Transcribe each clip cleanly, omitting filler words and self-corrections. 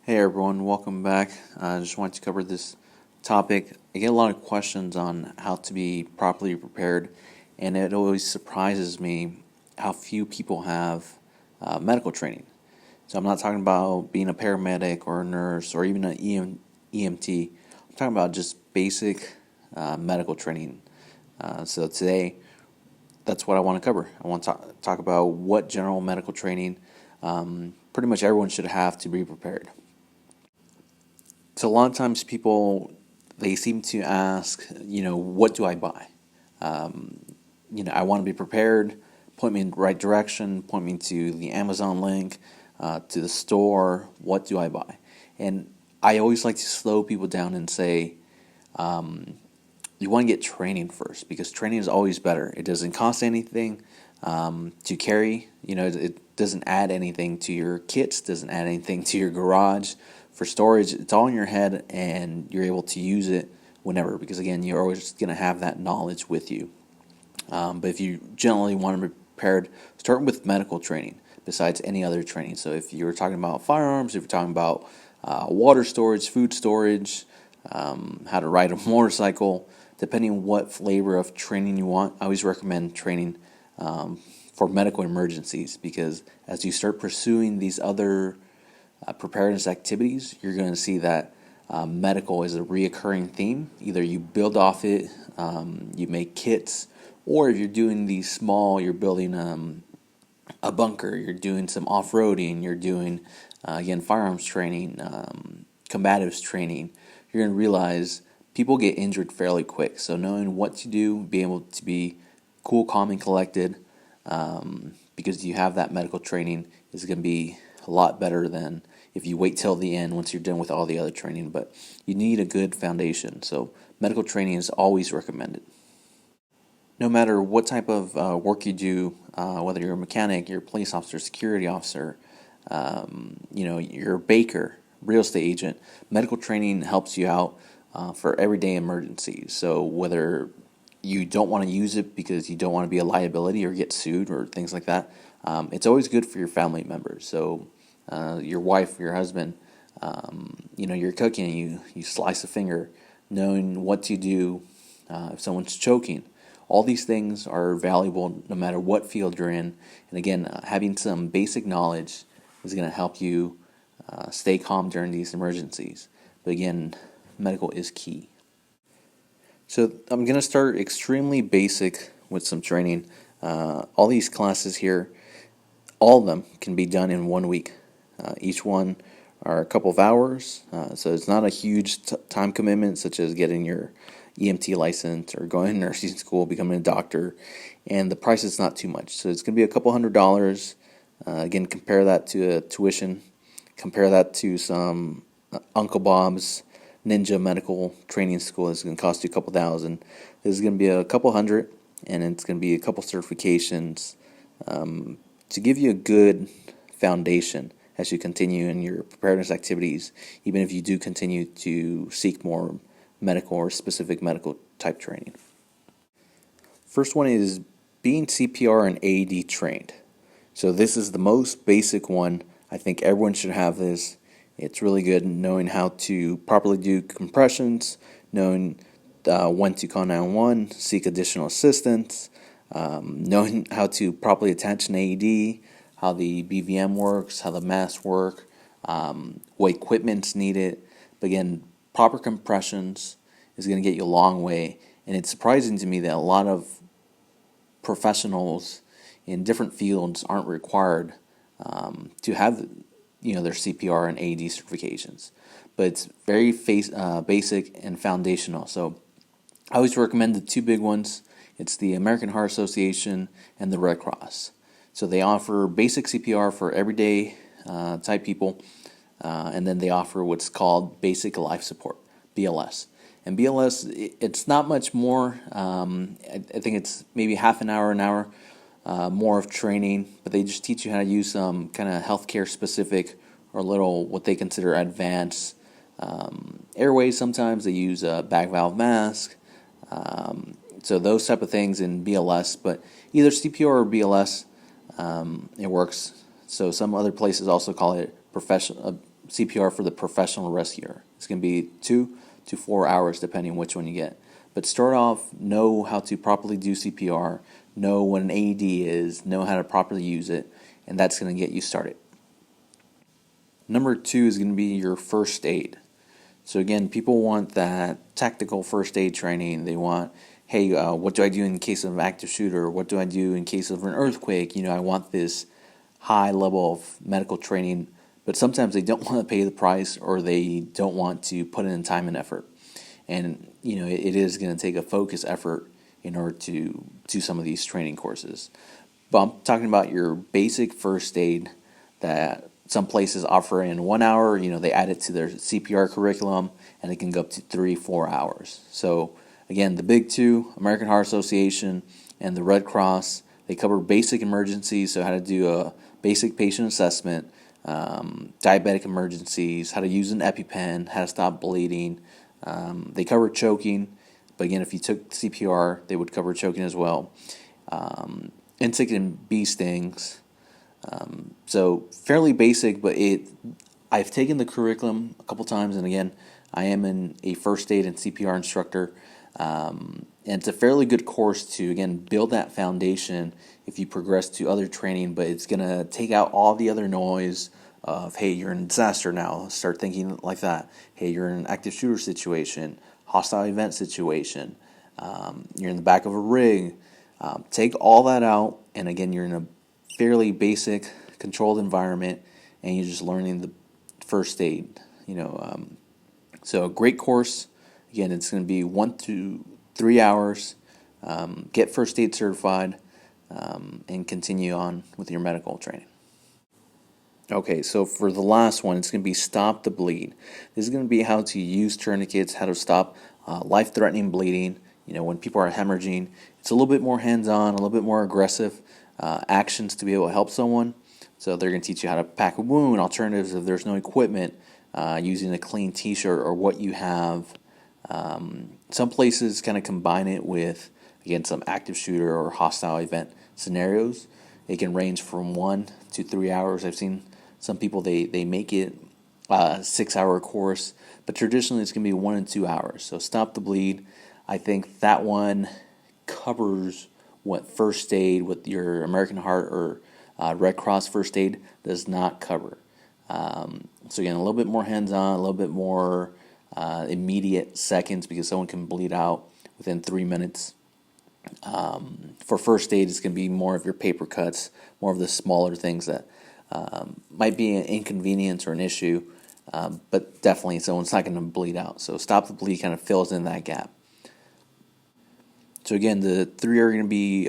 Hey everyone, welcome back. I just wanted to cover this topic. I get a lot of questions on how to be properly prepared, and it always surprises me how few people have medical training. So I'm not talking about being a paramedic or a nurse or even an EMT. I'm talking about just basic medical training. So today, that's what I want to cover. I want to talk about what general medical training pretty much everyone should have to be prepared. So a lot of times people, they seem to ask, what do I buy? I want to be prepared. Point me in the right direction. Point me to the Amazon link, to the store. What do I buy? And I always like to slow people down and say, you want to get training first because training is always better. It doesn't cost anything to carry. It doesn't add anything to your kits, doesn't add anything to your garage. For storage, it's all in your head and you're able to use it whenever because, again, you're always going to have that knowledge with you. But if you generally want to be prepared, start with medical training besides any other training. So if you're talking about firearms, if you're talking about water storage, food storage, how to ride a motorcycle, depending on what flavor of training you want, I always recommend training for medical emergencies because as you start pursuing these other preparedness activities, you're going to see that medical is a reoccurring theme. Either you build off it, you make kits, or if you're doing these small, you're building a bunker, you're doing some off-roading, you're doing, again, firearms training, combatives training, you're going to realize people get injured fairly quick. So knowing what to do, being able to be cool, calm, and collected, because you have that medical training, is going to be a lot better than if you wait till the end once you're done with all the other training. But you need a good foundation, so medical training is always recommended. No matter what type of work you do, whether you're a mechanic, you're a police officer, security officer, you're a baker, real estate agent, medical training helps you out for everyday emergencies. So whether you don't want to use it because you don't want to be a liability or get sued or things like that, it's always good for your family members. So your wife, your husband, you're cooking and you slice a finger, knowing what to do if someone's choking. All these things are valuable no matter what field you're in. And again, having some basic knowledge is going to help you stay calm during these emergencies. But again, medical is key. So I'm going to start extremely basic with some training. All these classes here, all of them can be done in 1 week. Each one are a couple of hours, so it's not a huge time commitment, such as getting your EMT license or going to nursing school, becoming a doctor, and the price is not too much. So it's going to be a couple $100. Again, compare that to a tuition, compare that to some Uncle Bob's Ninja Medical Training School. It's going to cost you a couple thousand. This is going to be a couple hundred, and it's going to be a couple certifications to give you a good foundation as you continue in your preparedness activities, even if you do continue to seek more medical or specific medical type training. First one is being CPR and AED trained. So this is the most basic one. I think everyone should have this. It's really good knowing how to properly do compressions, knowing when to call 911, seek additional assistance, knowing how to properly attach an AED, how the BVM works, how the masks work, what equipment's needed. But again, proper compressions is going to get you a long way. And it's surprising to me that a lot of professionals in different fields aren't required to have their CPR and AED certifications. But it's very basic and foundational. So I always recommend the two big ones. It's the American Heart Association and the Red Cross. So they offer basic CPR for everyday type people, and then they offer what's called basic life support, BLS. And BLS, it's not much more. I think it's maybe half an hour more of training, but they just teach you how to use some kind of healthcare specific or little what they consider advanced airways. Sometimes they use a back valve mask. So those type of things in BLS, but either CPR or BLS, it works. So some other places also call it CPR for the professional rescuer. It's going to be 2 to 4 hours depending on which one you get. But start off, know how to properly do CPR, know what an AED is, know how to properly use it, and that's going to get you started. Number 2 is going to be your first aid. So again, people want that tactical first aid training. They want, hey, what do I do in case of an active shooter? What do I do in case of an earthquake? I want this high level of medical training, but sometimes they don't want to pay the price, or they don't want to put in time and effort. And it is going to take a focused effort in order to do some of these training courses. But I'm talking about your basic first aid that some places offer in 1 hour. They add it to their CPR curriculum, and it can go up to 3-4 hours. So again, the big two, American Heart Association and the Red Cross, they cover basic emergencies, so how to do a basic patient assessment, diabetic emergencies, how to use an EpiPen, how to stop bleeding. They cover choking, but again, if you took CPR, they would cover choking as well. Insect and bee stings. So fairly basic, but I've taken the curriculum a couple times, and again, I am a first aid and CPR instructor. And it's a fairly good course to, again, build that foundation if you progress to other training, but it's going to take out all the other noise of, hey, you're in a disaster now. Start thinking like that. Hey, you're in an active shooter situation, hostile event situation. You're in the back of a rig. Take all that out, and again, you're in a fairly basic, controlled environment, and you're just learning the first aid. So a great course. Again, it's going to be 1 to 3 hours. Get first aid certified, and continue on with your medical training. Okay, so for the last one, it's going to be stop the bleed. This is going to be how to use tourniquets, how to stop life-threatening bleeding. When people are hemorrhaging, it's a little bit more hands-on, a little bit more aggressive actions to be able to help someone. So they're going to teach you how to pack a wound, alternatives if there's no equipment, using a clean t-shirt or what you have. Some places kind of combine it with, again, some active shooter or hostile event scenarios. It can range from 1 to 3 hours. I've seen some people, they make it a 6-hour course, but traditionally it's going to be 1 and 2 hours. So stop the bleed. I think that one covers what first aid with your American Heart or Red Cross first aid does not cover. So again, a little bit more hands-on, a little bit more immediate seconds, because someone can bleed out within 3 minutes. For first aid, it's going to be more of your paper cuts, more of the smaller things that might be an inconvenience or an issue, but definitely someone's not going to bleed out. So stop the bleed kind of fills in that gap. So again, the 3 are going to be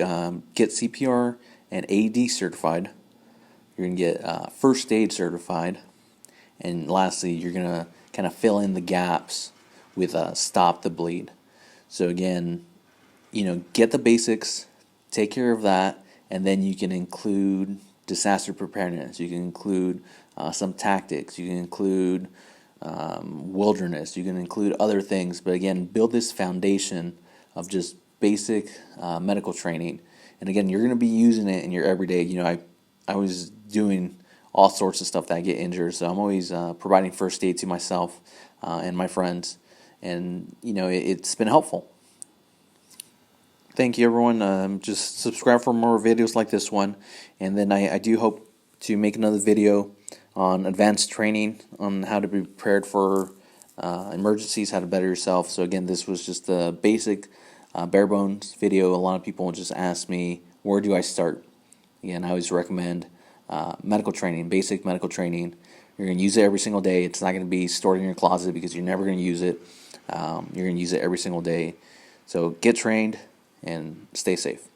get CPR and AED certified. You're going to get first aid certified. And lastly, you're going to kind of fill in the gaps with stop the bleed. So again, get the basics, take care of that, and then you can include disaster preparedness. You can include some tactics. You can include wilderness. You can include other things. But again, build this foundation of just basic medical training. And again, you're going to be using it in your everyday. I was doing all sorts of stuff that I get injured, so I'm always providing first aid to myself and my friends. And, it's been helpful. Thank you, everyone. Just subscribe for more videos like this one. And then I do hope to make another video on advanced training on how to be prepared for emergencies, how to better yourself. So again, this was just the basic bare bones video. A lot of people just ask me, where do I start? Again, I always recommend medical training, basic medical training. You're going to use it every single day. It's not going to be stored in your closet because you're never going to use it. You're going to use it every single day. So get trained and stay safe.